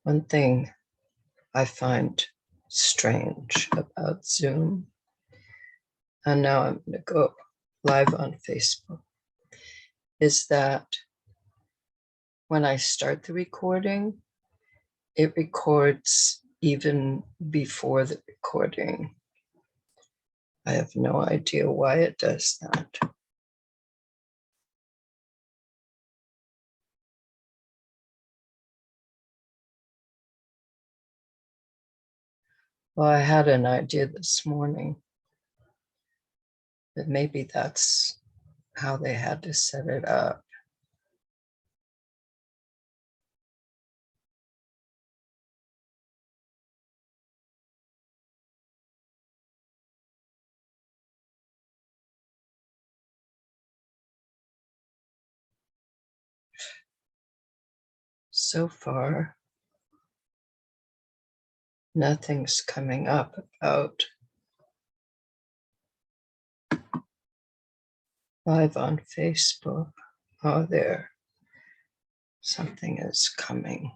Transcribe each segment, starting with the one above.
One thing I find strange about Zoom, and now I'm going to go live on Facebook, is that when I start the recording, it records even before the recording. I have no idea why it does that. Well, I had an idea this morning that maybe that's how they had to set it up. So far, nothing's coming up about live on Facebook. Oh, there. Something is coming.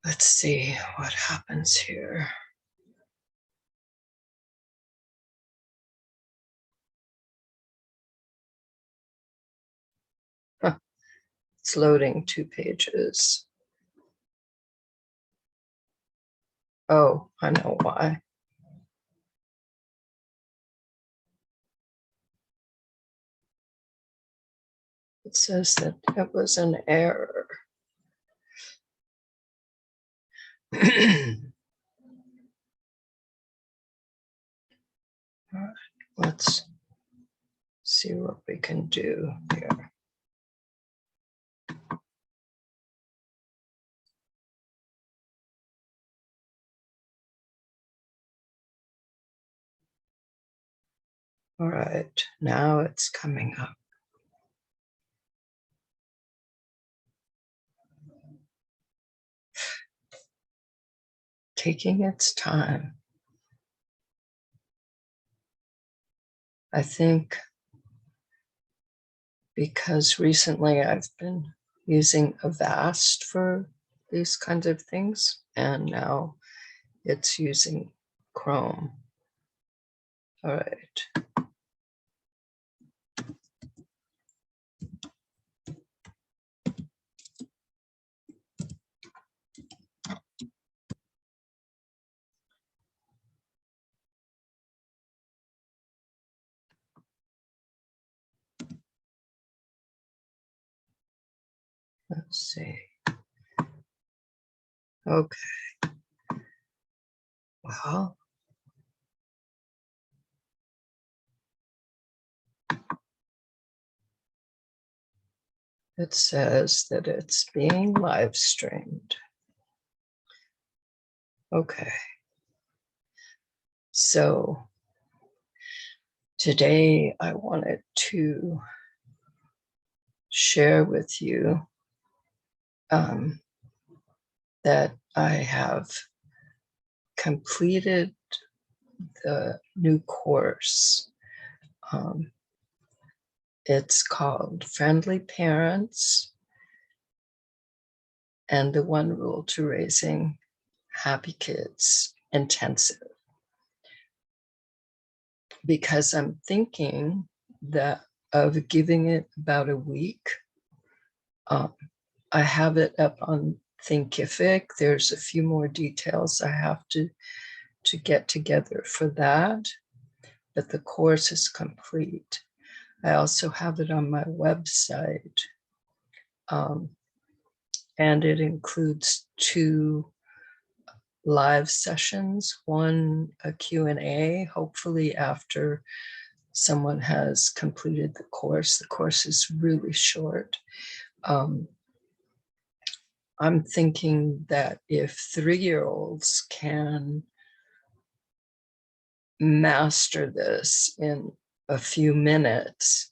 Let's see what happens here. Huh. It's loading 2 pages. Oh, I know why. It says that it was an error. All right, let's see what we can do here. All right, now it's coming up. Taking its time. I think because recently I've been using Avast for these kinds of things, and now it's using Chrome. All right. Let's see. Okay. Well, it says that it's being live streamed. Okay. So today I wanted to share with you that I have completed the new course. It's called Friendly Parents and the One Rule to Raising Happy Kids Intensive. Because I'm thinking that of giving it about a week. I have it up on Thinkific. There's a few more details I have to get together for that, but the course is complete. I also have it on my website, and it includes 2 live sessions, one a Q&A, hopefully after someone has completed the course. The course is really short. I'm thinking that if 3-year-olds can master this in a few minutes,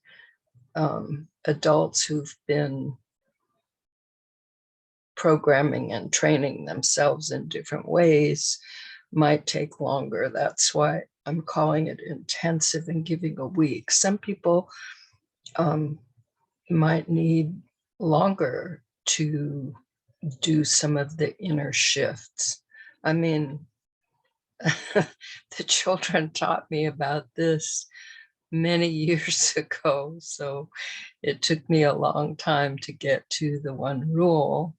adults who've been programming and training themselves in different ways might take longer. That's why I'm calling it intensive and giving a week. Some people might need longer to do some of the inner shifts. I mean, the children taught me about this many years ago, so it took me a long time to get to the one rule.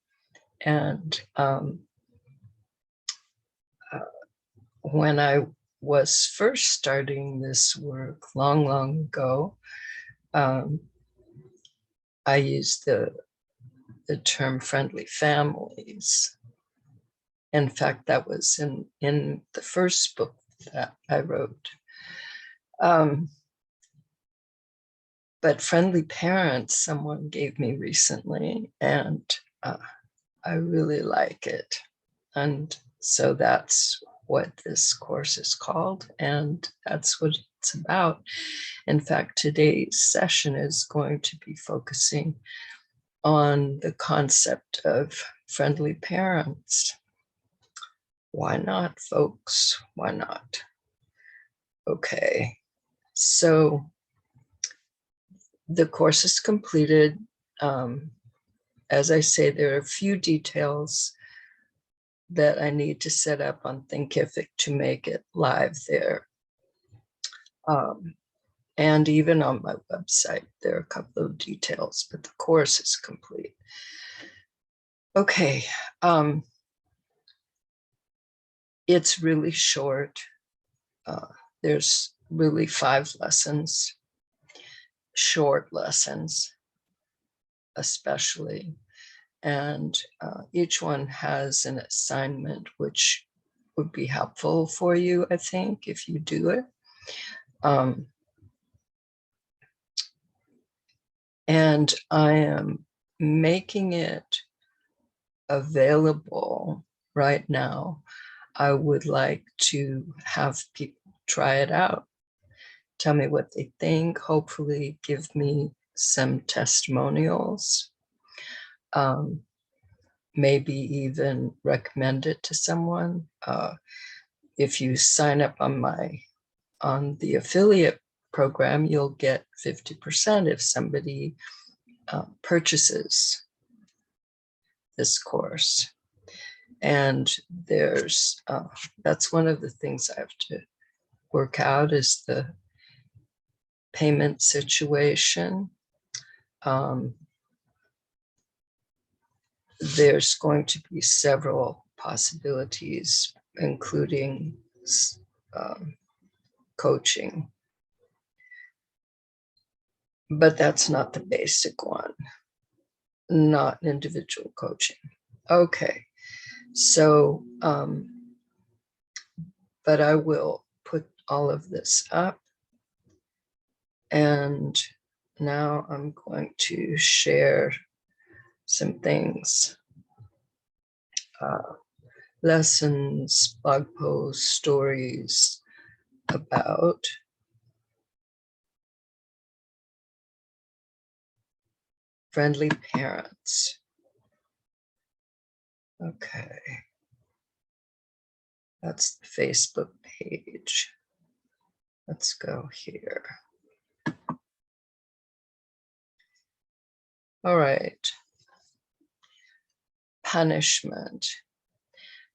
And when I was first starting this work long, long ago, I used the term friendly families. In fact, that was in the first book that I wrote. But friendly parents, someone gave me recently, and I really like it. And so that's what this course is called, and that's what it's about. In fact, today's session is going to be focusing on the concept of friendly parents. Why not, folks? Why not? Okay, so the course is completed. As I say, there are a few details that I need to set up on Thinkific to make it live there. And even on my website, there are a couple of details, but the course is complete. Okay, it's really short. There's really 5 lessons, short lessons, especially. And each one has an assignment, which would be helpful for you, I think, if you do it. And I am making it available right now. I would like to have people try it out, tell me what they think, hopefully give me some testimonials, maybe even recommend it to someone. If you sign up on the affiliate program, you'll get 50% if somebody purchases this course. And there's that's one of the things I have to work out, is the payment situation. There's going to be several possibilities, including coaching. But that's not the basic one, not individual coaching. Okay, so, but I will put all of this up. And now I'm going to share some things, lessons, blog posts, stories about friendly parents. Okay, that's the Facebook page. Let's go here. All right. Punishment.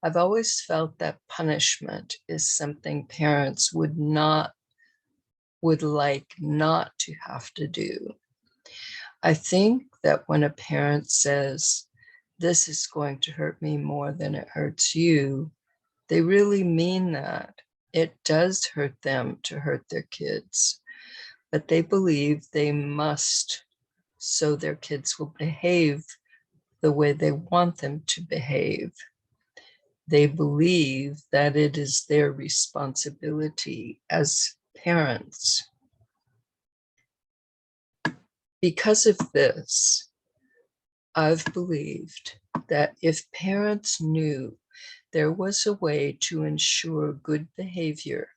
I've always felt that punishment is something parents would like not to have to do. I think that when a parent says, this is going to hurt me more than it hurts you, they really mean that. It does hurt them to hurt their kids, but they believe they must, so their kids will behave the way they want them to behave. They believe that it is their responsibility as parents. Because of this, I've believed that if parents knew there was a way to ensure good behavior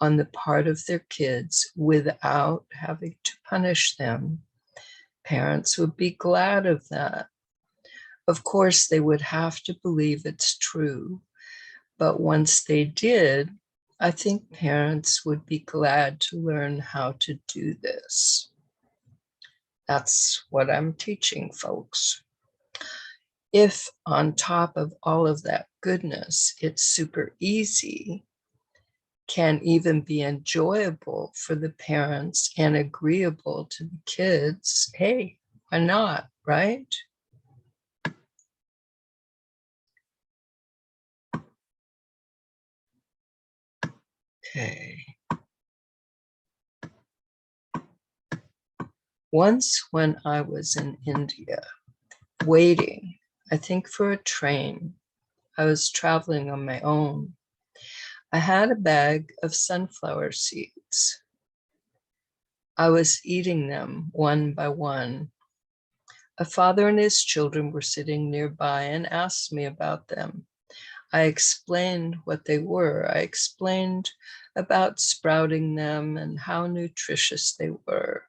on the part of their kids without having to punish them, parents would be glad of that. Of course, they would have to believe it's true, But once they did, I think parents would be glad to learn how to do this. That's what I'm teaching folks. If on top of all of that goodness, it's super easy, can even be enjoyable for the parents and agreeable to the kids, hey, why not, right? Okay. Once when I was in India, waiting, I think for a train, I was traveling on my own. I had a bag of sunflower seeds. I was eating them one by one. A father and his children were sitting nearby and asked me about them. I explained what they were. I explained about sprouting them and how nutritious they were.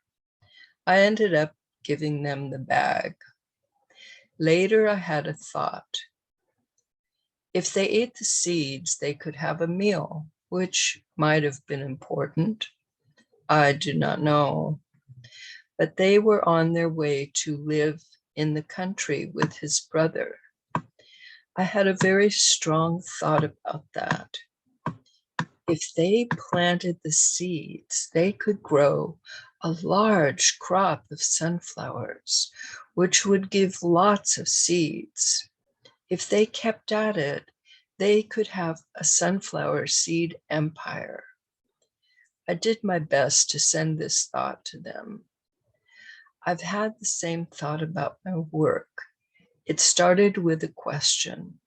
I ended up giving them the bag. Later, I had a thought. If they ate the seeds, they could have a meal, which might have been important. I do not know. But they were on their way to live in the country with his brother. I had a very strong thought about that. If they planted the seeds, they could grow a large crop of sunflowers, which would give lots of seeds. If they kept at it, they could have a sunflower seed empire. I did my best to send this thought to them. I've had the same thought about my work. It started with a question.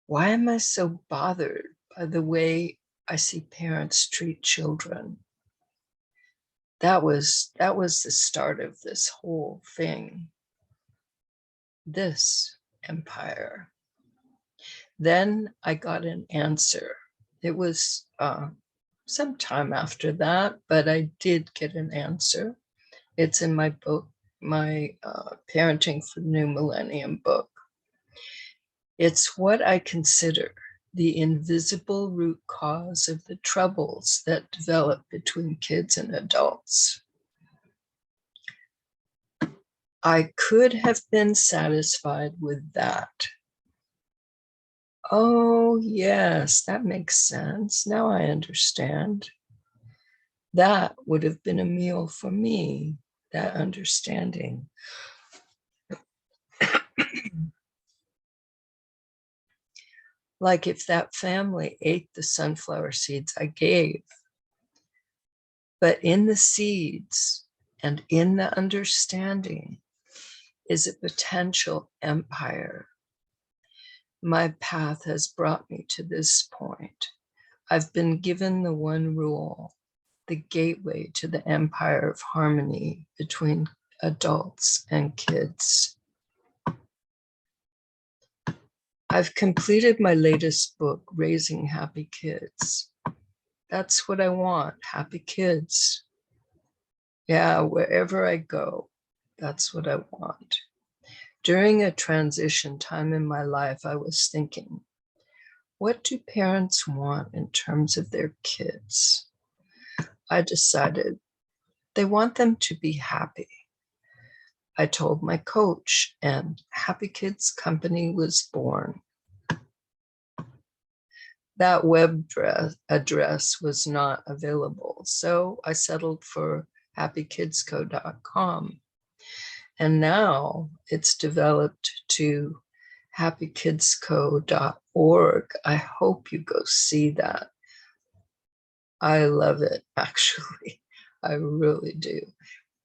Why am I so bothered by the way I see parents treat children? That was the start of this whole thing, this empire. Then I got an answer. It was some time after that, but I did get an answer. It's in my book, my Parenting for the New Millennium book. It's what I consider the invisible root cause of the troubles that develop between kids and adults. I could have been satisfied with that. Oh, yes, that makes sense. Now I understand. That would have been a meal for me, that understanding. Like if that family ate the sunflower seeds I gave, but in the seeds and in the understanding is a potential empire. My path has brought me to this point. I've been given the one rule, the gateway to the empire of harmony between adults and kids. I've completed my latest book, Raising Happy Kids. That's what I want, happy kids. Yeah, wherever I go, that's what I want. During a transition time in my life, I was thinking, what do parents want in terms of their kids? I decided they want them to be happy. I told my coach, and Happy Kids Company was born. That web address was not available, so I settled for happykidsco.com. And now it's developed to happykidsco.org. I hope you go see that. I love it, actually. I really do.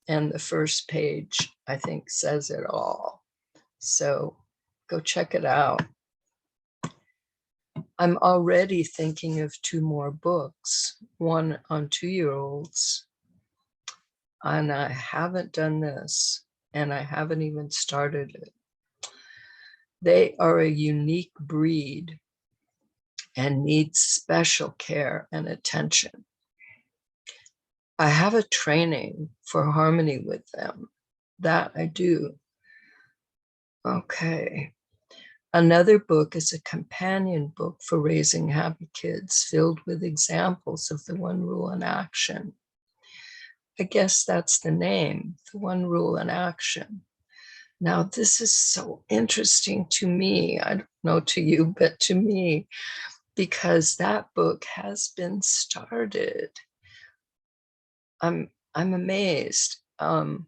And the first page, I think, says it all. So go check it out. I'm already thinking of 2 more books, one on 2-year-olds. And I haven't done this, and I haven't even started it. They are a unique breed and need special care and attention. I have a training for harmony with them. That I do. Okay. Another book is a companion book for raising happy kids, filled with examples of the one rule in action. I guess that's the name, the one rule in action. Now, this is so interesting to me. I don't know to you, but to me, because that book has been started. I'm amazed. And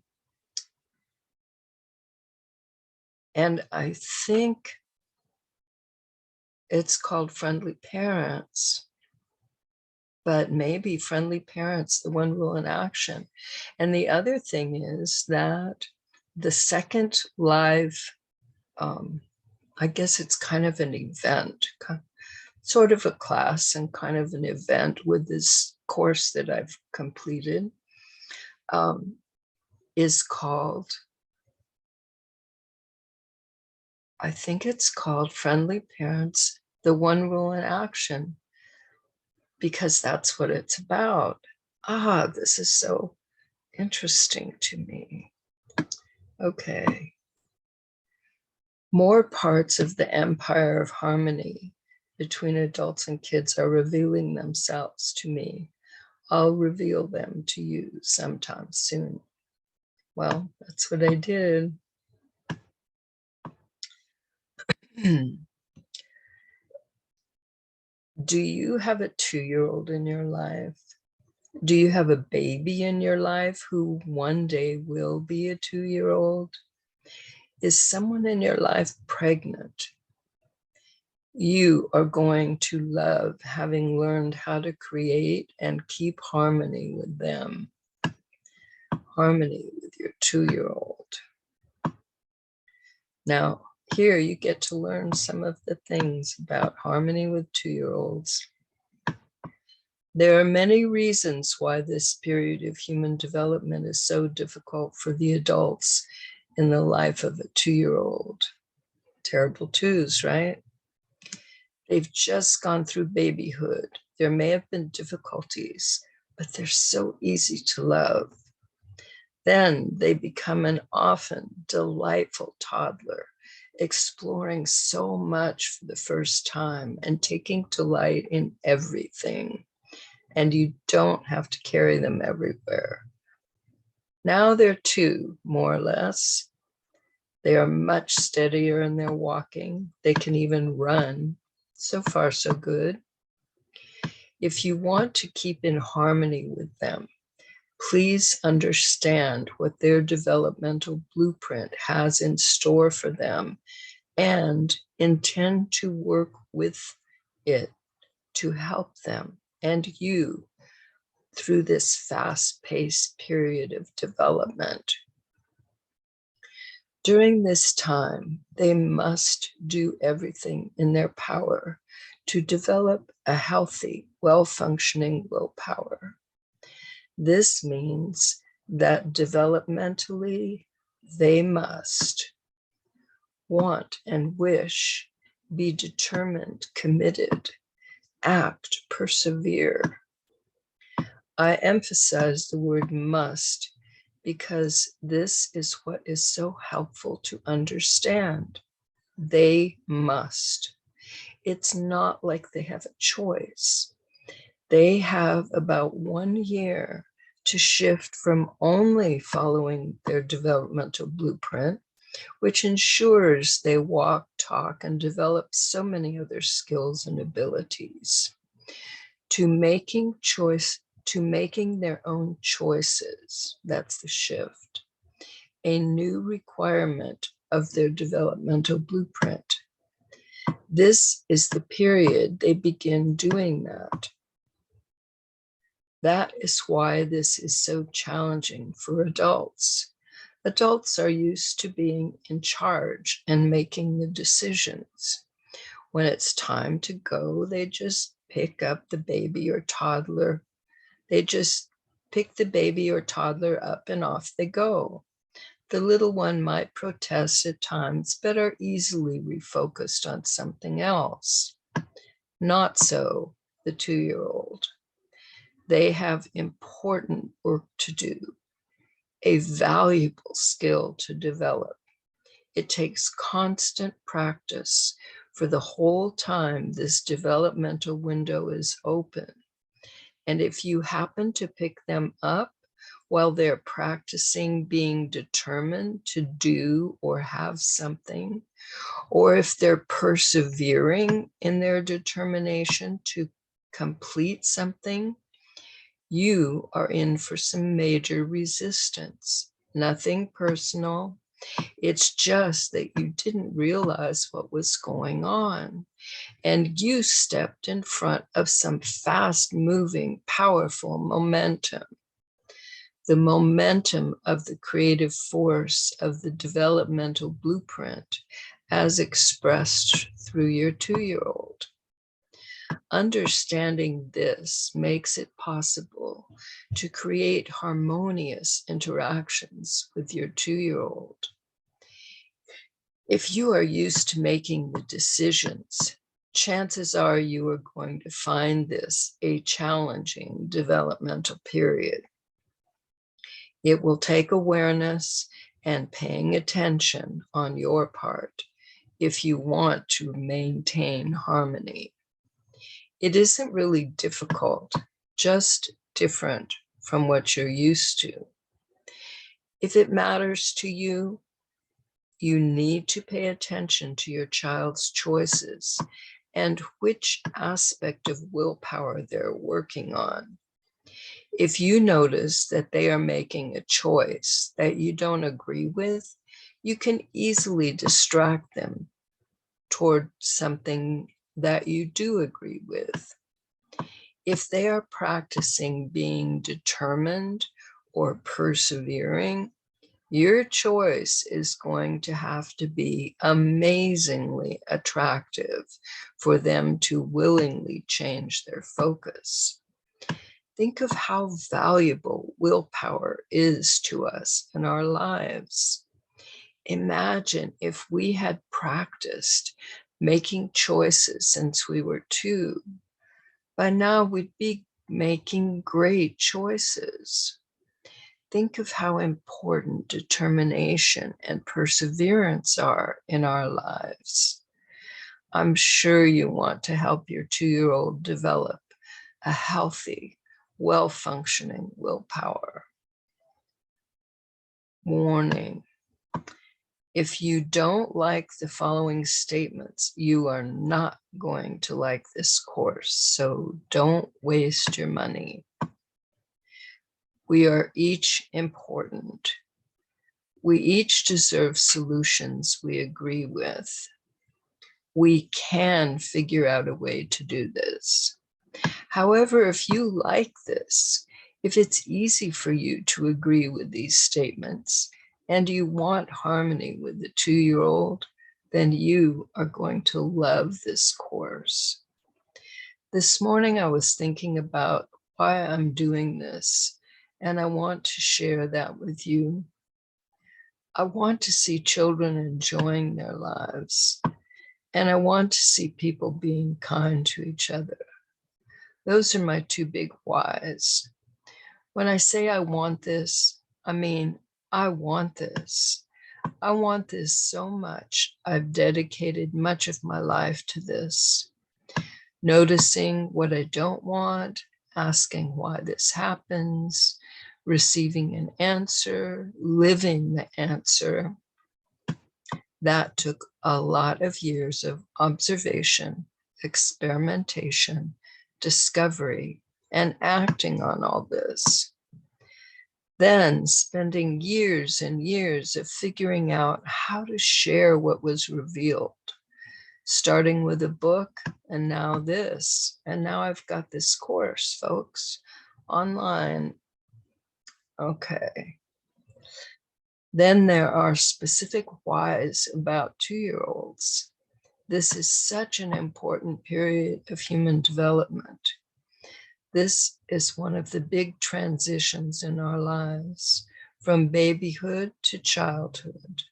I think it's called Friendly Parents, but maybe Friendly Parents, the one rule in action. And the other thing is that the second live, I guess it's kind of an event, sort of a class and kind of an event with this course that I've completed, is called, I think it's called Friendly Parents, the one rule in action, because that's what it's about. This is so interesting to me. Okay. More parts of the empire of harmony between adults and kids are revealing themselves to me. I'll reveal them to you sometime soon. Well, that's what I did. Do you have a 2-year-old in your life? Do you have a baby in your life who one day will be a 2-year-old? Is someone in your life pregnant? You are going to love having learned how to create and keep harmony with them. Harmony with your 2-year-old. Now, here you get to learn some of the things about harmony with 2-year-olds. There are many reasons why this period of human development is so difficult for the adults in the life of a 2-year-old. Terrible twos, right? They've just gone through babyhood. There may have been difficulties, but they're so easy to love. Then they become an often delightful toddler, exploring so much for the first time and taking delight in everything. And you don't have to carry them everywhere. Now they're 2, more or less. They are much steadier in their walking. They can even run. So far, so good. If you want to keep in harmony with them, please understand what their developmental blueprint has in store for them and intend to work with it to help them and you through this fast-paced period of development. During this time, they must do everything in their power to develop a healthy, well-functioning willpower. This means that developmentally, they must want and wish, be determined, committed, act, persevere. I emphasize the word must because this is what is so helpful to understand. They must. It's not like they have a choice. They have about 1 year to shift from only following their developmental blueprint, which ensures they walk, talk, and develop so many other skills and abilities, to making their own choices. That's the shift. A new requirement of their developmental blueprint. This is the period they begin doing that. That is why this is so challenging for adults. Adults are used to being in charge and making the decisions. When it's time to go, they just pick up the baby or toddler. They just pick the baby or toddler up and off they go. The little one might protest at times, but are easily refocused on something else. Not so the 2-year-old. They have important work to do, a valuable skill to develop, It takes constant practice for the whole time this developmental window is open. And if you happen to pick them up while they're practicing being determined to do or have something, or if they're persevering in their determination to complete something, you are in for some major resistance. Nothing personal. It's just that you didn't realize what was going on. And you stepped in front of some fast-moving, powerful momentum. The momentum of the creative force of the developmental blueprint as expressed through your 2-year-old. Understanding this makes it possible to create harmonious interactions with your 2-year-old. If you are used to making the decisions, chances are you are going to find this a challenging developmental period. It will take awareness and paying attention on your part if you want to maintain harmony. It isn't really difficult, just different from what you're used to. If it matters to you, you need to pay attention to your child's choices and which aspect of willpower they're working on. If you notice that they are making a choice that you don't agree with, you can easily distract them toward something that you do agree with. If they are practicing being determined or persevering, your choice is going to have to be amazingly attractive for them to willingly change their focus. Think of how valuable willpower is to us in our lives. Imagine if we had practiced making choices since we were 2. By now, we'd be making great choices. Think of how important determination and perseverance are in our lives. I'm sure you want to help your 2-year-old develop a healthy, well-functioning willpower. Warning. If you don't like the following statements, you are not going to like this course, so don't waste your money. We are each important. We each deserve solutions we agree with. We can figure out a way to do this. However, if you like this, if it's easy for you to agree with these statements, and you want harmony with the 2-year-old, then you are going to love this course. This morning, I was thinking about why I'm doing this, and I want to share that with you. I want to see children enjoying their lives, and I want to see people being kind to each other. Those are my 2 big whys. When I say I want this, I mean, I want this. I want this so much. I've dedicated much of my life to this. Noticing what I don't want, asking why this happens, receiving an answer, living the answer. That took a lot of years of observation, experimentation, discovery, and acting on all this. Then spending years and years of figuring out how to share what was revealed, starting with a book and now this. And now I've got this course, folks, online. Okay. Then there are specific whys about 2-year-olds. This is such an important period of human development. This is one of the big transitions in our lives, from babyhood to childhood.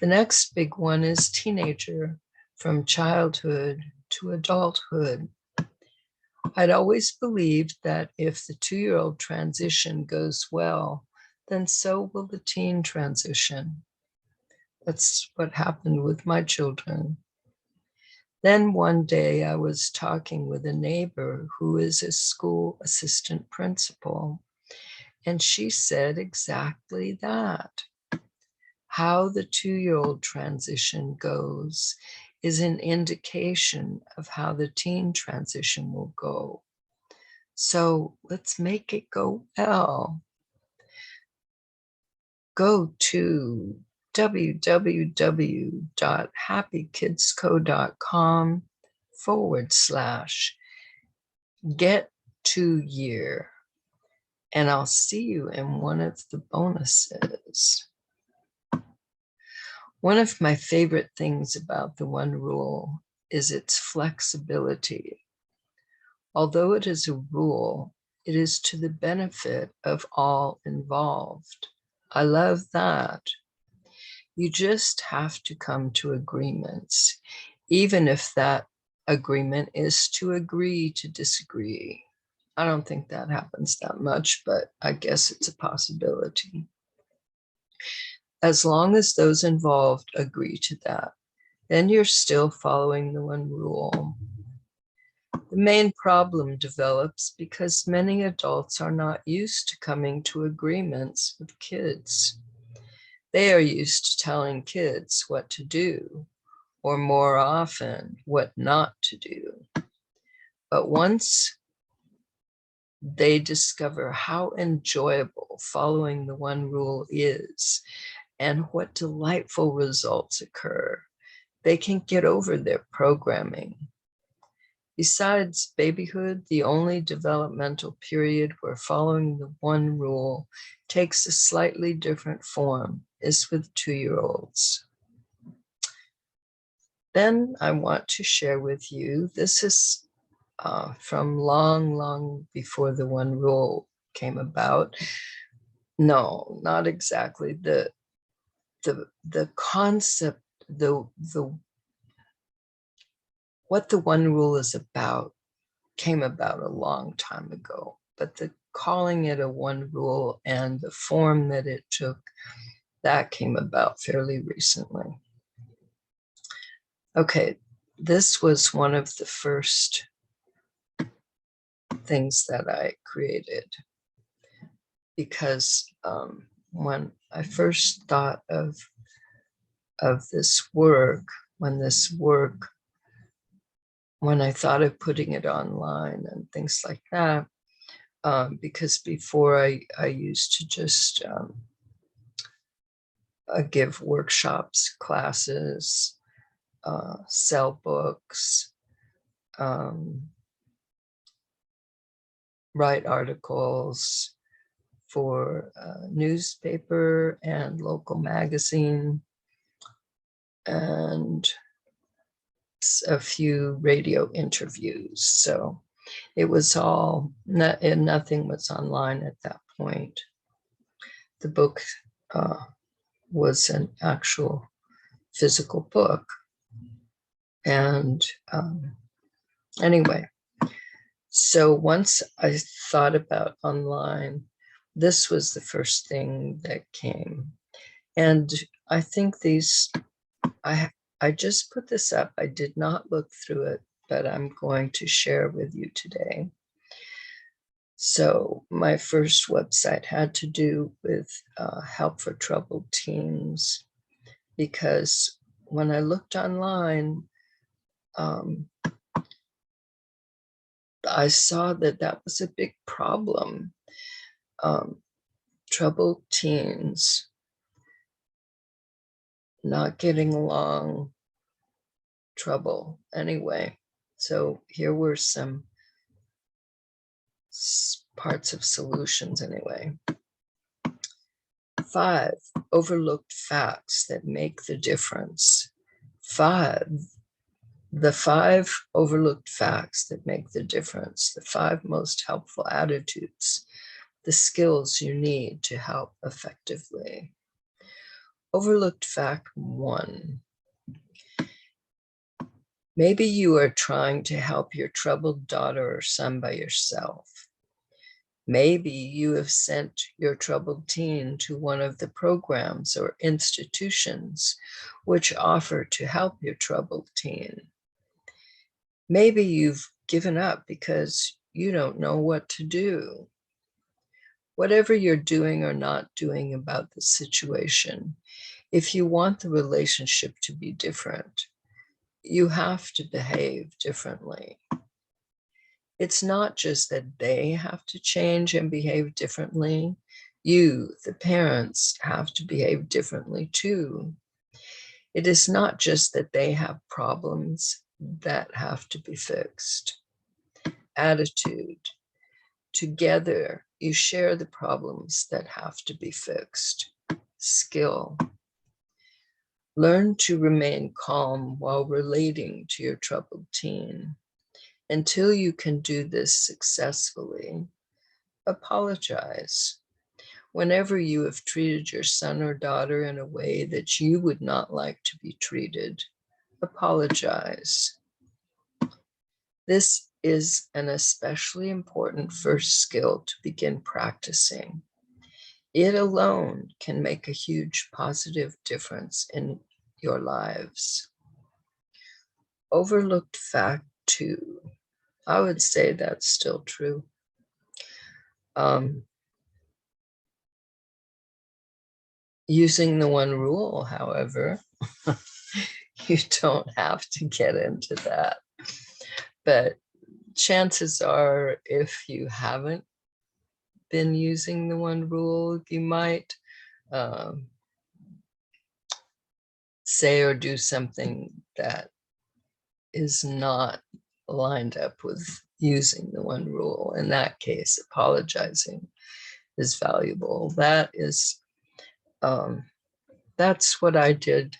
The next big one is teenager, from childhood to adulthood. I'd always believed that if the 2-year-old transition goes well, then so will the teen transition. That's what happened with my children. Then one day I was talking with a neighbor who is a school assistant principal, and she said exactly that. How the 2-year-old transition goes is an indication of how the teen transition will go. So let's make it go well. Go to www.happykidsco.com/get2year. And I'll see you in one of the bonuses. One of my favorite things about the One Rule is its flexibility. Although it is a rule, it is to the benefit of all involved. I love that. You just have to come to agreements, even if that agreement is to agree to disagree. I don't think that happens that much, but I guess it's a possibility. As long as those involved agree to that, then you're still following the One Rule. The main problem develops because many adults are not used to coming to agreements with kids. They are used to telling kids what to do, or more often, what not to do. But once they discover how enjoyable following the One Rule is and what delightful results occur, they can get over their programming. Besides babyhood, the only developmental period where following the One Rule takes a slightly different form is with 2-year-olds. Then I want to share with you, this is from long before the One Rule came about. No, not exactly. The concept, what the One Rule is about came about a long time ago, but the calling it a One Rule and the form that it took, that came about fairly recently. Okay, this was one of the first things that I created because when I first thought of this work, when I thought of putting it online and things like that, because before I used to just give workshops, classes, sell books, write articles for a newspaper and local magazine, and a few radio interviews. So it was all, nothing was online at that point. The book was an actual physical book. And anyway, so once I thought about online, this was the first thing that came. And I think these, I just put this up. I did not look through it, but I'm going to share with you today. So my first website had to do with help for troubled teens, because when I looked online, I saw that that was a big problem. Troubled teens, not getting along, trouble. Anyway, so here were some parts of solutions anyway. 5 overlooked facts that make the difference. The 5 overlooked facts that make the difference. The 5 most helpful attitudes, the skills you need to help effectively. Overlooked fact 1. Maybe you are trying to help your troubled daughter or son by yourself. Maybe you have sent your troubled teen to one of the programs or institutions which offer to help your troubled teen. Maybe you've given up because you don't know what to do. Whatever you're doing or not doing about the situation, if you want the relationship to be different, you have to behave differently. It's not just that they have to change and behave differently. You, the parents, have to behave differently too. It is not just that they have problems that have to be fixed. Attitude. Together, you share the problems that have to be fixed. Skill. Learn to remain calm while relating to your troubled teen. Until you can do this successfully, apologize. Whenever you have treated your son or daughter in a way that you would not like to be treated, apologize. This is an especially important first skill to begin practicing. It alone can make a huge positive difference in your lives. Overlooked fact 2. I would say that's still true. Using the one rule, however, you don't have to get into that. But chances are, if you haven't been using the one rule, you might say or do something that is not lined up with using the one rule. In that case, apologizing is valuable. That is, that's what I did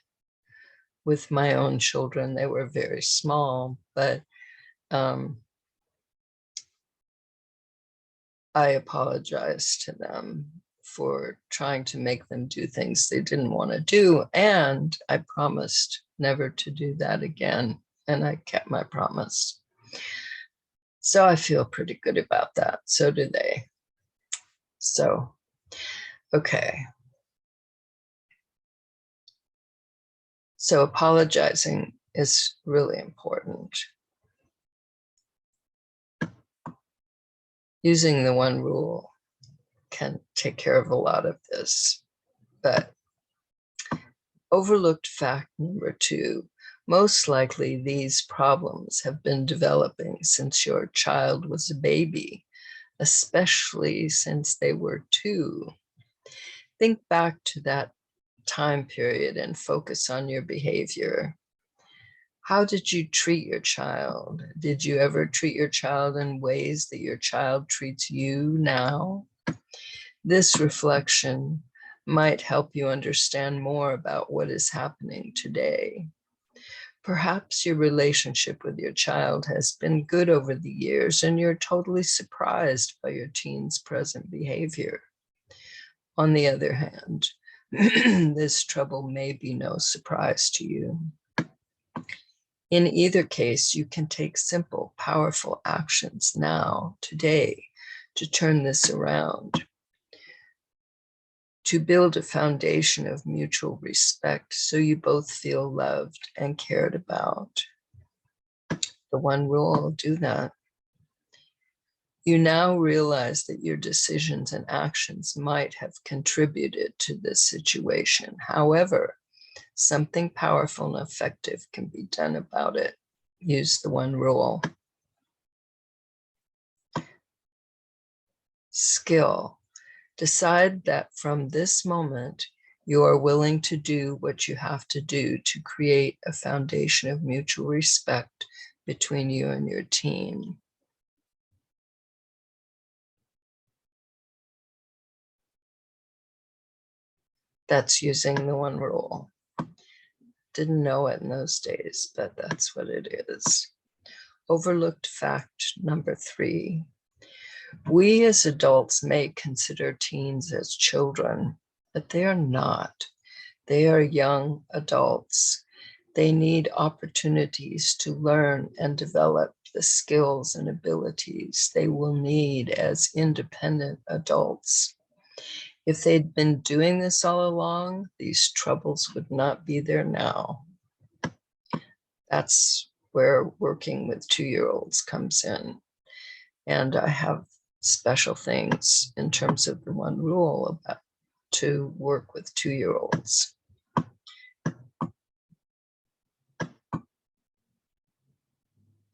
with my own children. They were very small, but I apologized to them for trying to make them do things they didn't want to do. And I promised never to do that again. And I kept my promise. So I feel pretty good about that. So do they. So, okay. So apologizing is really important. Using the one rule can take care of a lot of this. But overlooked fact number 2, most likely these problems have been developing since your child was a baby, especially since they were 2. Think back to that time period and focus on your behavior. How did you treat your child? Did you ever treat your child in ways that your child treats you now? This reflection might help you understand more about what is happening today. Perhaps your relationship with your child has been good over the years and you're totally surprised by your teen's present behavior. On the other hand, this trouble may be no surprise to you. In either case, you can take simple, powerful actions now, today, to turn this around, to build a foundation of mutual respect so you both feel loved and cared about. The one rule will do that. You now realize that your decisions and actions might have contributed to this situation. However, something powerful and effective can be done about it. Use the one rule. Skill. Decide that from this moment, you are willing to do what you have to do to create a foundation of mutual respect between you and your teen. That's using the one rule. Didn't know it in those days, but that's what it is. Overlooked fact number 3. We as adults may consider teens as children, but they are not. They are young adults. They need opportunities to learn and develop the skills and abilities they will need as independent adults. If they'd been doing this all along, these troubles would not be there now. That's where working with 2-year-olds comes in. And I have special things in terms of the one rule about to work with 2-year-olds.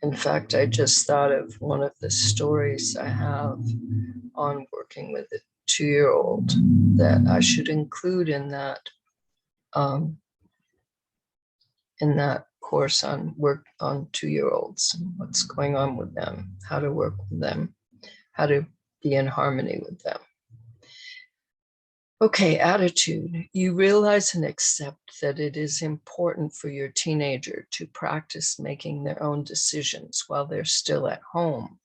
In fact, I just thought of one of the stories I have on working with a 2-year-old that I should include in that course on work on 2-year-olds, what's going on with them, how to work with them, how to be in harmony with them. Okay, attitude. You realize and accept that it is important for your teenager to practice making their own decisions while they're still at home,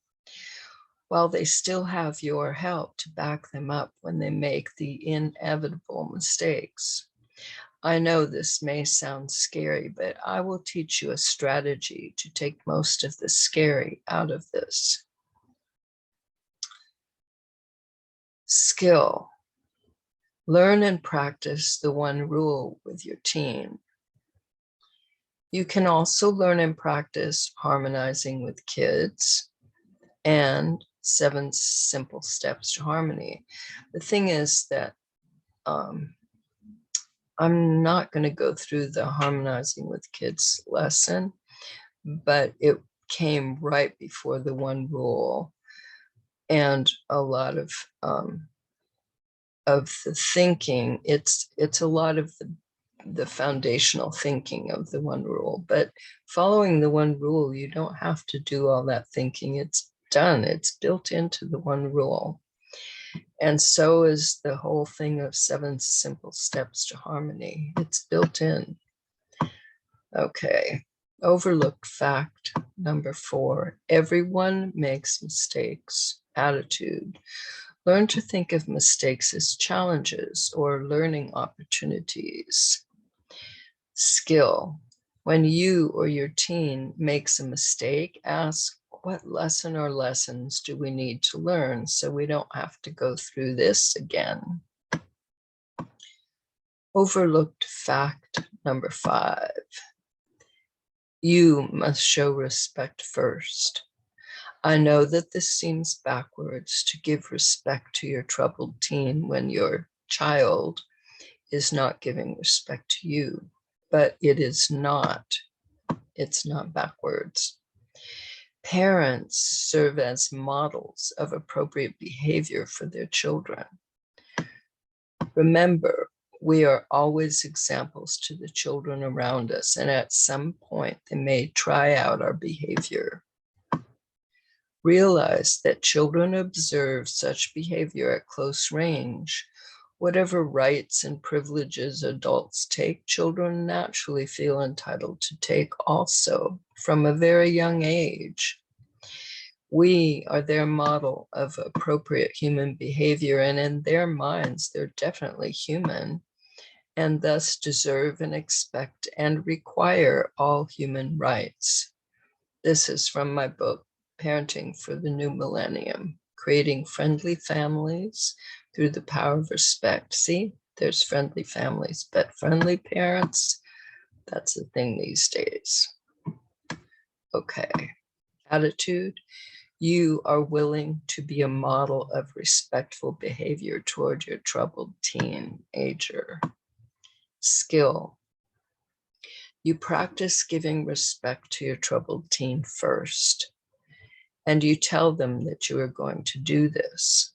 while they still have your help to back them up when they make the inevitable mistakes. I know this may sound scary, but I will teach you a strategy to take most of the scary out of this. Skill. Learn and practice the one rule with your teen. You can also learn and practice harmonizing with kids and 7 simple steps to harmony. The thing is that I'm not going to go through the harmonizing with kids lesson, but it came right before the one rule, and a lot of the thinking. It's a lot of the foundational thinking of the one rule. But following the one rule, you don't have to do all that thinking. It's done. It's built into the one rule. And so is the whole thing of 7 simple steps to harmony. It's built in. Okay. Overlooked fact number 4. Everyone makes mistakes. Attitude. Learn to think of mistakes as challenges or learning opportunities. Skill. When you or your teen makes a mistake, ask, what lesson or lessons do we need to learn so we don't have to go through this again? Overlooked fact number 5. You must show respect first. I know that this seems backwards, to give respect to your troubled teen when your child is not giving respect to you, but it is not. It's not backwards. Parents serve as models of appropriate behavior for their children. Remember, we are always examples to the children around us, and at some point they may try out our behavior. Realize that children observe such behavior at close range. Whatever rights and privileges adults take, children naturally feel entitled to take also from a very young age. We are their model of appropriate human behavior, and in their minds, they're definitely human, and thus deserve and expect and require all human rights. This is from my book, Parenting for the New Millennium, Creating Friendly Families Through the Power of Respect. See, there's friendly families, but friendly parents, that's a thing these days. Okay, attitude. You are willing to be a model of respectful behavior toward your troubled teenager. Skill. You practice giving respect to your troubled teen first, and you tell them that you are going to do this.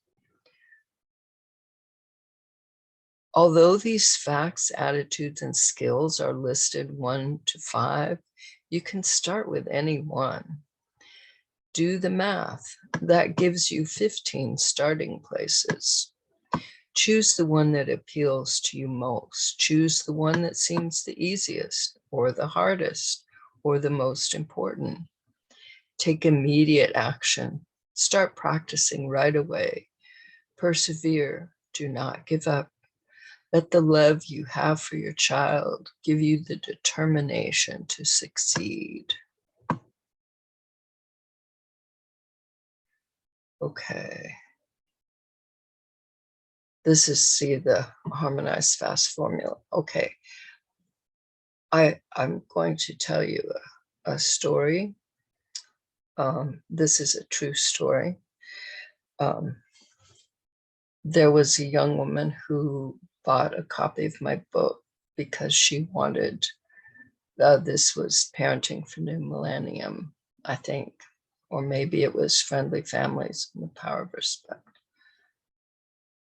Although these facts, attitudes, and skills are listed 1 to 5, you can start with any one. Do the math. That gives you 15 starting places. Choose the one that appeals to you most. Choose the one that seems the easiest, or the hardest, or the most important. Take immediate action. Start practicing right away. Persevere. Do not give up. Let the love you have for your child give you the determination to succeed. Okay. This is, see, the harmonized fast formula. Okay. I'm going to tell you a story. This is a true story. There was a young woman who bought a copy of my book because she wanted, this was Parenting for New Millennium, I think, or maybe it was Friendly Families and the Power of Respect.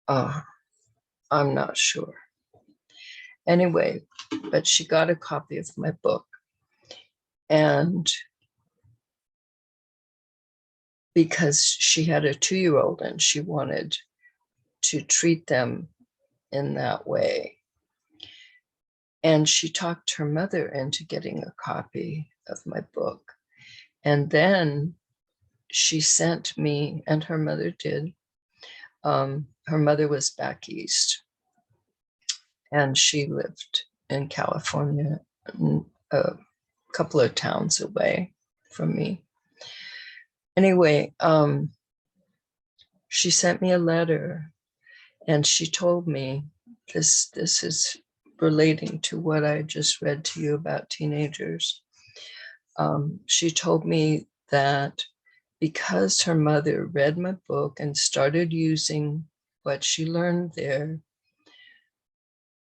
I'm not sure. Anyway, but she got a copy of my book, and because she had a 2-year-old and she wanted to treat them in that way. And she talked her mother into getting a copy of my book. And then she sent me, and her mother did. Her mother was back east, and she lived in California, a couple of towns away from me. Anyway, she sent me a letter, and she told me, this is relating to what I just read to you about teenagers. She told me that because her mother read my book and started using what she learned there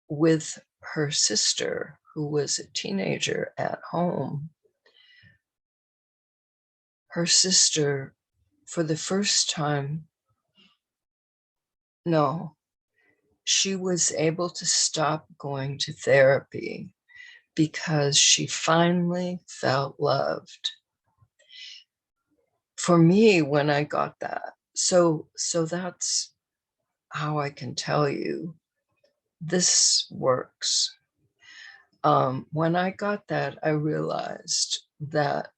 with her sister, who was a teenager at home, her sister, for the first time, no, she was able to stop going to therapy because she finally felt loved. For me, when I got that, so that's how I can tell you this works. When I got that, I realized that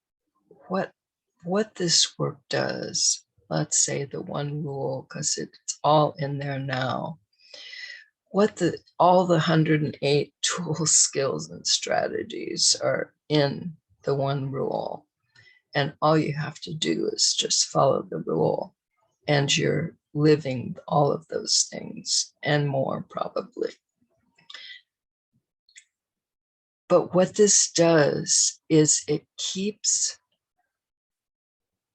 what this work does, let's say the one rule, because it's all in there now, all the 108 tools, skills, and strategies are in the one rule. And all you have to do is just follow the rule, and you're living all of those things and more, probably. But what this does is it keeps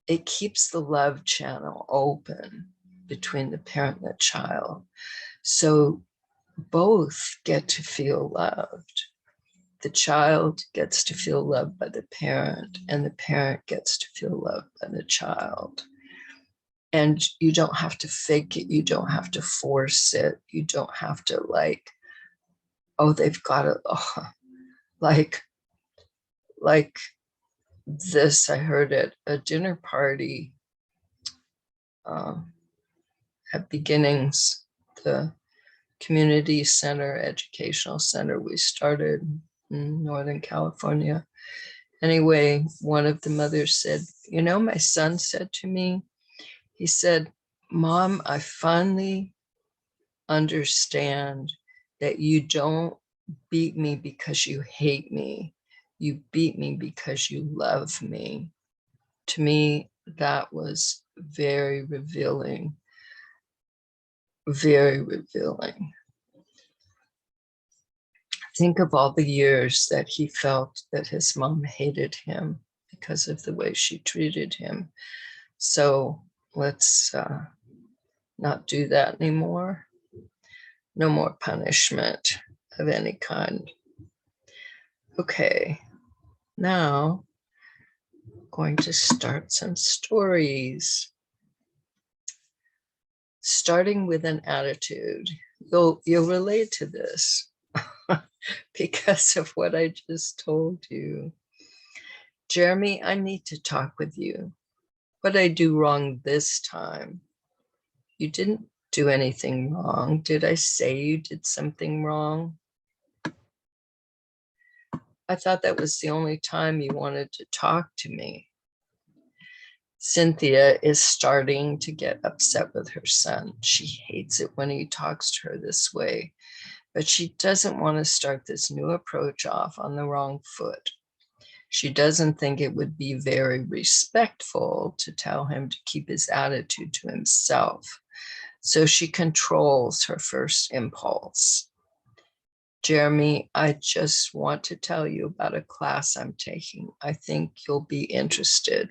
the love channel open between the parent and the child. So both get to feel loved. The child gets to feel loved by the parent, and the parent gets to feel loved by the child. And you don't have to fake it. You don't have to force it. You don't have to oh, they've got it. Oh, like this, I heard at a dinner party at Beginnings, the community center, educational center we started in Northern California. Anyway, one of the mothers said, you know, my son said to me, he said, Mom, I finally understand that you don't beat me because you hate me. You beat me because you love me. To me, that was very revealing, very revealing. Think of all the years that he felt that his mom hated him because of the way she treated him. So let's not do that anymore. No more punishment of any kind. Okay, now I'm going to start some stories. Starting with an attitude. You'll relate to this because of what I just told you. Jeremy, I need to talk with you. What did I do wrong this time? You didn't do anything wrong. Did I say you did something wrong? I thought that was the only time you wanted to talk to me. Cynthia is starting to get upset with her son. She hates it when he talks to her this way, but she doesn't want to start this new approach off on the wrong foot. She doesn't think it would be very respectful to tell him to keep his attitude to himself, so she controls her first impulse. Jeremy, I just want to tell you about a class I'm taking. I think you'll be interested.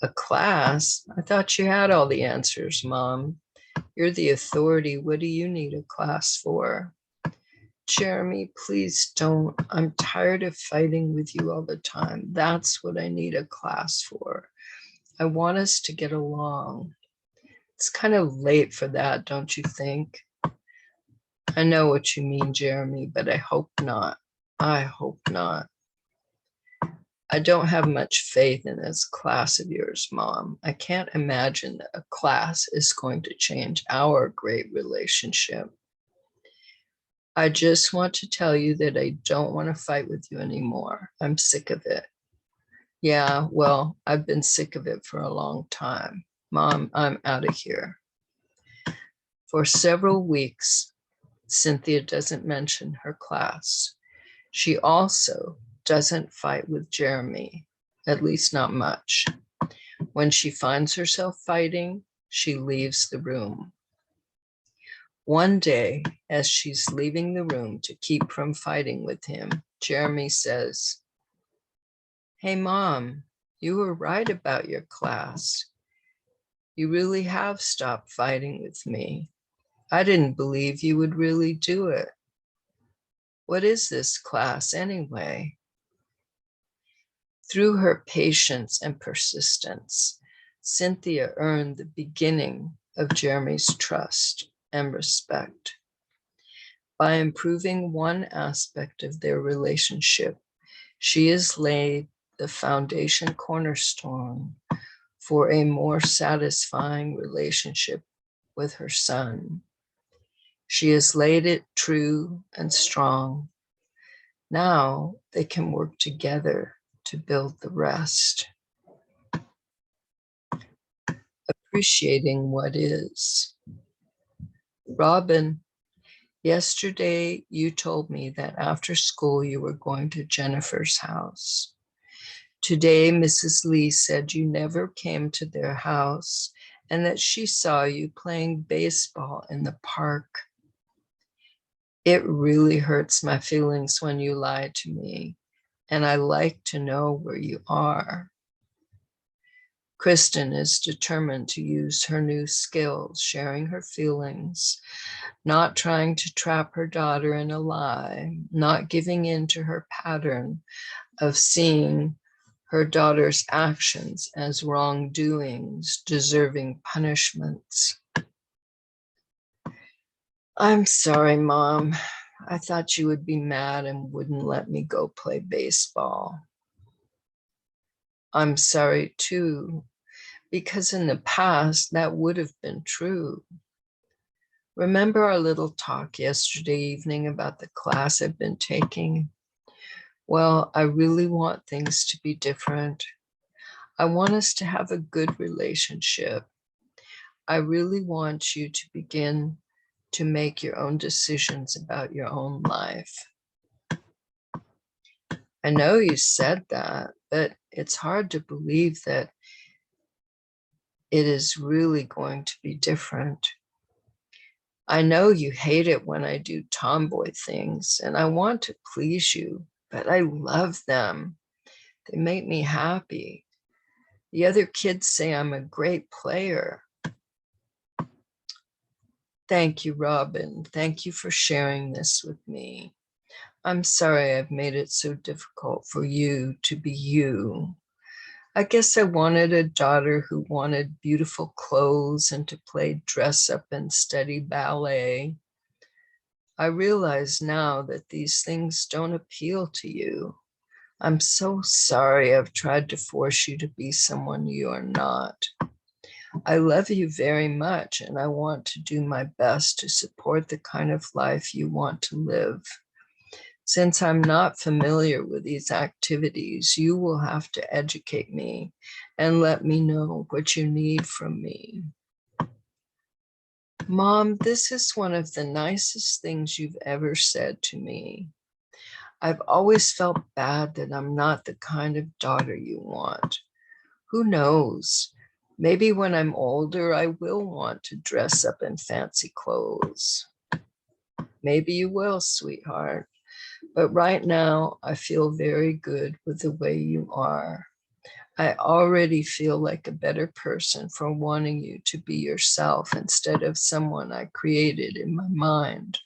A class? I thought you had all the answers, Mom. You're the authority. What do you need a class for? Jeremy, please don't. I'm tired of fighting with you all the time. That's what I need a class for. I want us to get along. It's kind of late for that, don't you think? I know what you mean, Jeremy, but I hope not. I hope not. I don't have much faith in this class of yours, Mom. I can't imagine that a class is going to change our great relationship. I just want to tell you that I don't want to fight with you anymore. I'm sick of it. Yeah, well, I've been sick of it for a long time. Mom, I'm out of here. For several weeks, Cynthia doesn't mention her class. She also doesn't fight with Jeremy, at least not much. When she finds herself fighting, she leaves the room. One day, as she's leaving the room to keep from fighting with him, Jeremy says, "Hey, Mom, you were right about your class. You really have stopped fighting with me. I didn't believe you would really do it. What is this class anyway?" Through her patience and persistence, Cynthia earned the beginning of Jeremy's trust and respect. By improving one aspect of their relationship, she has laid the foundation cornerstone for a more satisfying relationship with her son. She has laid it true and strong. Now they can work together to build the rest. Appreciating what is. Robin, yesterday you told me that after school you were going to Jennifer's house. Today, Mrs. Lee said you never came to their house and that she saw you playing baseball in the park. It really hurts my feelings when you lie to me, and I like to know where you are. Kristen is determined to use her new skills, sharing her feelings, not trying to trap her daughter in a lie, not giving in to her pattern of seeing her daughter's actions as wrongdoings, deserving punishments. I'm sorry, Mom. I thought you would be mad and wouldn't let me go play baseball. I'm sorry too, because in the past that would have been true. Remember our little talk yesterday evening about the class I've been taking? Well, I really want things to be different. I want us to have a good relationship. I really want you to begin to make your own decisions about your own life. I know you said that, but it's hard to believe that it is really going to be different. I know you hate it when I do tomboy things, and I want to please you, but I love them. They make me happy. The other kids say I'm a great player. Thank you, Robin. Thank you for sharing this with me. I'm sorry I've made it so difficult for you to be you. I guess I wanted a daughter who wanted beautiful clothes and to play dress up and study ballet. I realize now that these things don't appeal to you. I'm so sorry I've tried to force you to be someone you are not. I love you very much, and I want to do my best to support the kind of life you want to live. Since I'm not familiar with these activities, you will have to educate me and let me know what you need from me. Mom, this is one of the nicest things you've ever said to me. I've always felt bad that I'm not the kind of daughter you want. Who knows? Maybe when I'm older, I will want to dress up in fancy clothes. Maybe you will, sweetheart. But right now, I feel very good with the way you are. I already feel like a better person for wanting you to be yourself instead of someone I created in my mind.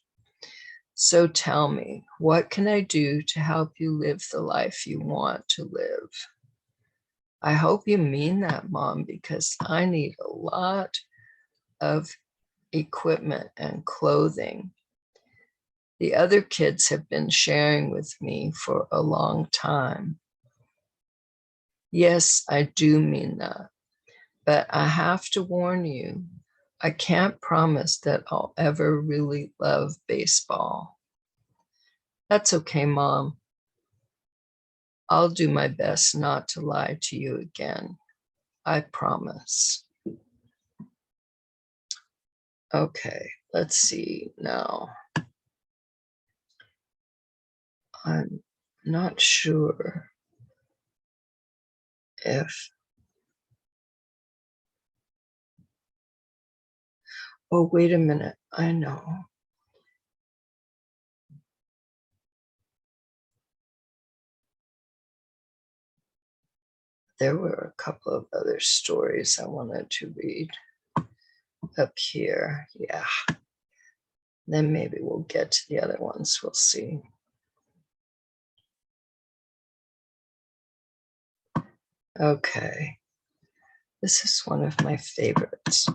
So tell me, what can I do to help you live the life you want to live? I hope you mean that, Mom, because I need a lot of equipment and clothing. The other kids have been sharing with me for a long time. Yes, I do mean that, but I have to warn you, I can't promise that I'll ever really love baseball. That's okay, Mom. I'll do my best not to lie to you again. I promise. Okay, let's see now. I'm not sure if, oh, wait a minute. I know. There were a couple of other stories I wanted to read up here. Yeah. Then maybe we'll get to the other ones. We'll see. Okay. This is one of my favorites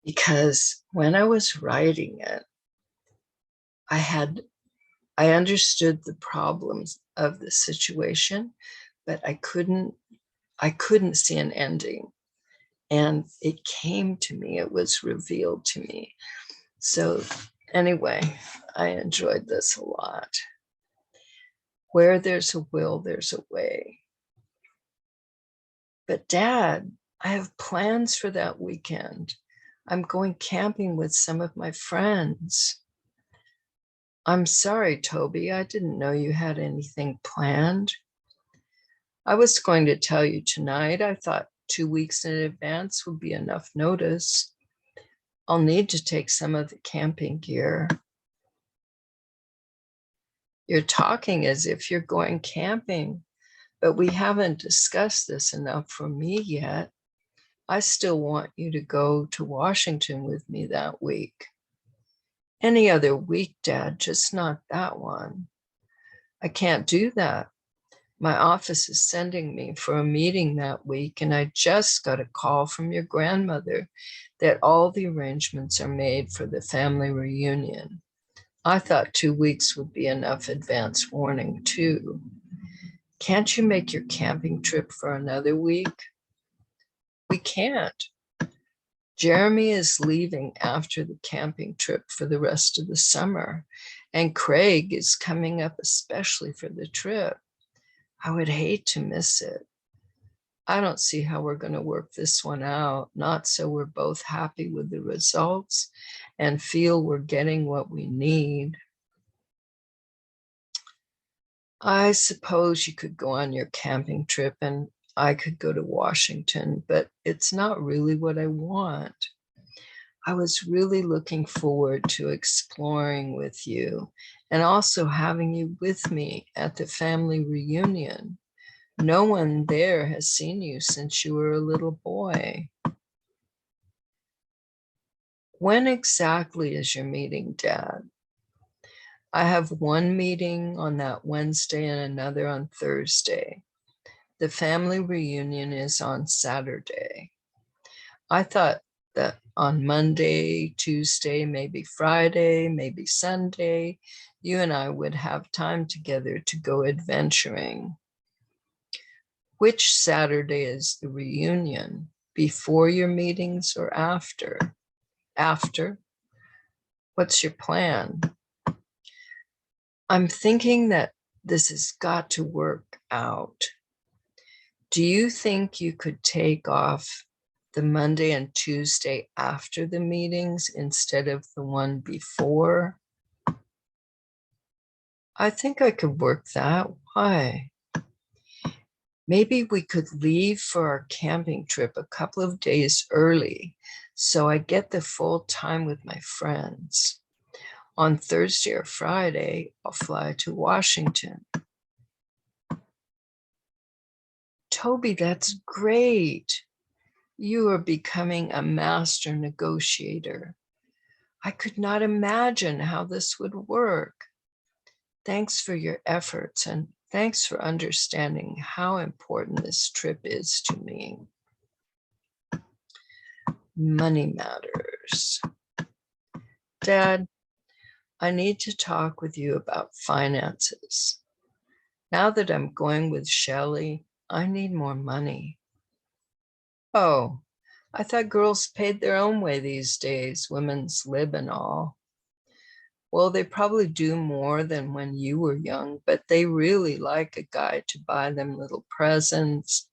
because when I was writing it, I understood the problems of the situation, but I couldn't see an ending. And it came to me, it was revealed to me. So anyway, I enjoyed this a lot. Where there's a will, there's a way. But Dad, I have plans for that weekend. I'm going camping with some of my friends. I'm sorry, Toby, I didn't know you had anything planned. I was going to tell you tonight. I thought 2 weeks in advance would be enough notice. I'll need to take some of the camping gear. You're talking as if you're going camping, but we haven't discussed this enough for me yet. I still want you to go to Washington with me that week. Any other week, Dad, just not that one. I can't do that. My office is sending me for a meeting that week, and I just got a call from your grandmother that all the arrangements are made for the family reunion. I thought 2 weeks would be enough advance warning, too. Can't you make your camping trip for another week? We can't. Jeremy is leaving after the camping trip for the rest of the summer, and Craig is coming up especially for the trip. I would hate to miss it. I don't see how we're going to work this one out, not so we're both happy with the results and feel we're getting what we need. I suppose you could go on your camping trip and I could go to Washington, but it's not really what I want. I was really looking forward to exploring with you and also having you with me at the family reunion. No one there has seen you since you were a little boy. When exactly is your meeting, Dad? I have one meeting on that Wednesday and another on Thursday. The family reunion is on Saturday. I thought that on Monday, Tuesday, maybe Friday, maybe Sunday, you and I would have time together to go adventuring. Which Saturday is the reunion? Before your meetings or after? After? What's your plan? I'm thinking that this has got to work out. Do you think you could take off the Monday and Tuesday after the meetings instead of the one before? I think I could work that. Why? Maybe we could leave for our camping trip a couple of days early so I get the full time with my friends. On Thursday or Friday, I'll fly to Washington. Toby, that's great. You are becoming a master negotiator. I could not imagine how this would work. Thanks for your efforts and thanks for understanding how important this trip is to me. Money matters. Dad, I need to talk with you about finances. Now that I'm going with Shelley, I need more money. Oh, I thought girls paid their own way these days, women's lib and all. Well, they probably do more than when you were young, but they really like a guy to buy them little presents,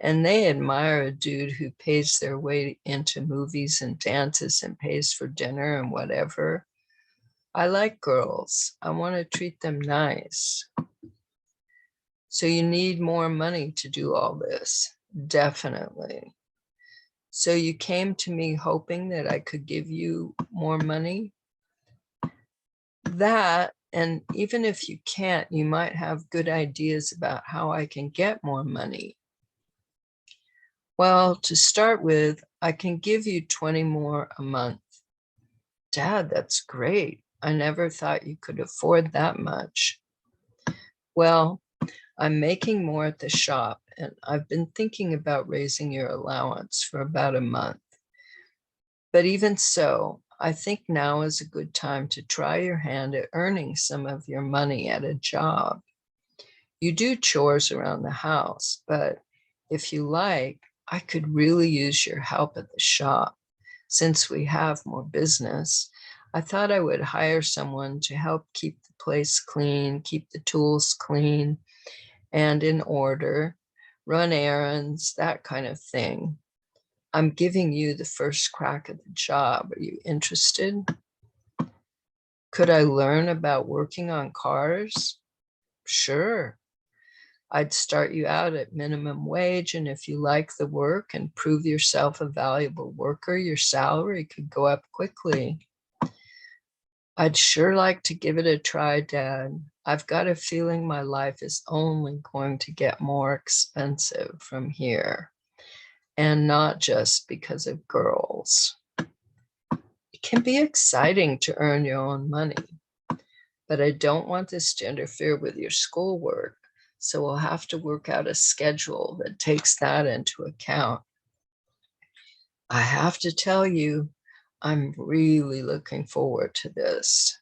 and they admire a dude who pays their way into movies and dances and pays for dinner and whatever. I like girls. I want to treat them nice. So you need more money to do all this. Definitely. So you came to me hoping that I could give you more money? That, and even if you can't, you might have good ideas about how I can get more money. Well, to start with, I can give you 20 more a month. Dad, that's great. I never thought you could afford that much. Well, I'm making more at the shop, and I've been thinking about raising your allowance for about a month. But even so, I think now is a good time to try your hand at earning some of your money at a job. You do chores around the house, but if you like, I could really use your help at the shop. Since we have more business, I thought I would hire someone to help keep the place clean, keep the tools clean and in order, run errands, that kind of thing. I'm giving you the first crack at the job. Are you interested? Could I learn about working on cars? Sure. I'd start you out at minimum wage, and if you like the work and prove yourself a valuable worker, your salary could go up quickly. I'd sure like to give it a try, Dad. I've got a feeling my life is only going to get more expensive from here, and not just because of girls. It can be exciting to earn your own money, but I don't want this to interfere with your schoolwork, so we'll have to work out a schedule that takes that into account. I have to tell you, I'm really looking forward to this.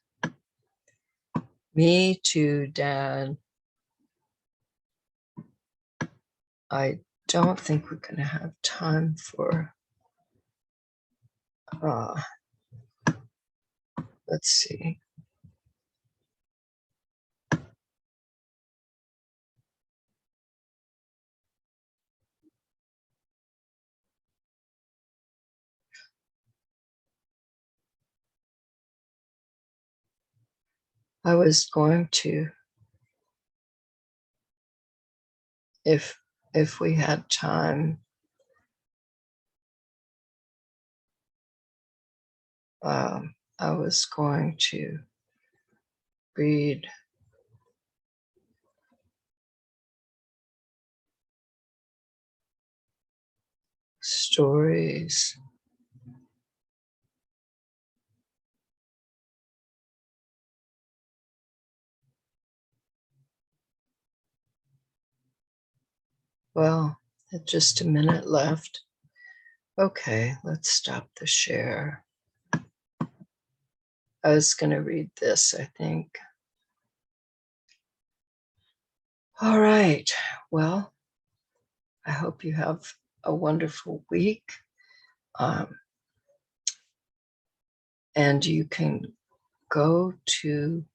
Me too, Dad. I don't think we're going to have time for, let's see. I was going to, if we had time, I was going to read stories. Well, just a minute left. Okay, let's stop the share. I was going to read this, I think. All right. Well, I hope you have a wonderful week. And you can go to,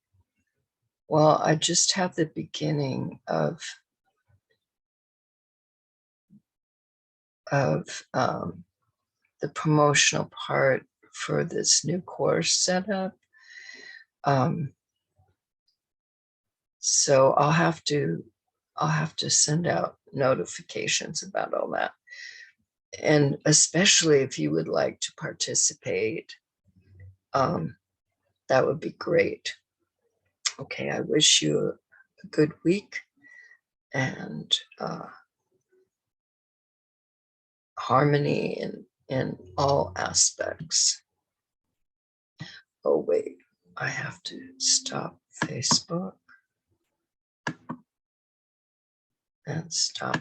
well, I just have the beginning of the promotional part for this new course set up. So I'll have to send out notifications about all that. And especially if you would like to participate, that would be great. Okay, I wish you a good week and harmony in all aspects. Oh, wait, I have to stop Facebook and stop